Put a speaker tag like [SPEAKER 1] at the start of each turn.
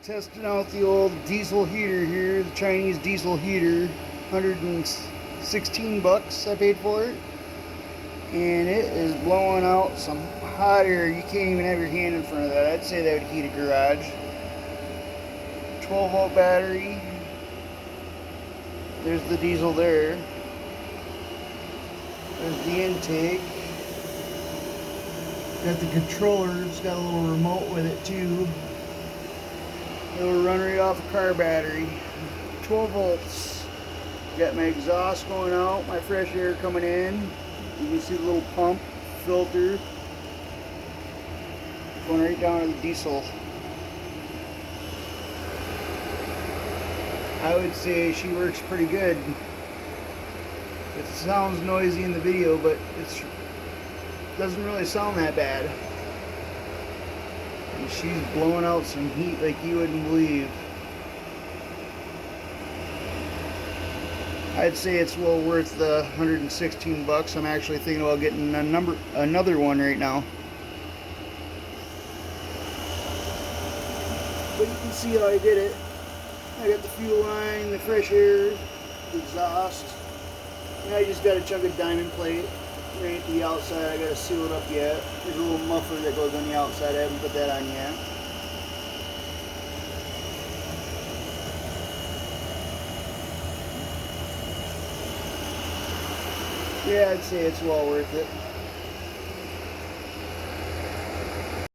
[SPEAKER 1] Testing out the old diesel heater here, the Chinese diesel heater. 116 bucks I paid for it. And it is blowing out some hot air. You can't even have your hand in front of that. I'd say that would heat a garage. 12 volt battery. There's the diesel there. There's the intake. Got the controller. It's got a little remote with it too. It'll run right off a car battery. 12 volts. Got my exhaust going out, my fresh air coming in. You can see the little pump filter going right down to the diesel. I would say she works pretty good. It sounds noisy in the video, but it doesn't really sound that bad. And she's blowing out some heat like you wouldn't believe. I'd say it's well worth the 116 bucks. I'm actually thinking about getting another one right now. But you can see how I did it. I got the fuel line, the fresh air, the exhaust. And I just got a chunk of diamond plate right at the outside. I gotta seal it up yet. There's a little muffler that goes on the outside. I haven't put that on yet. Yeah, I'd say it's well worth it.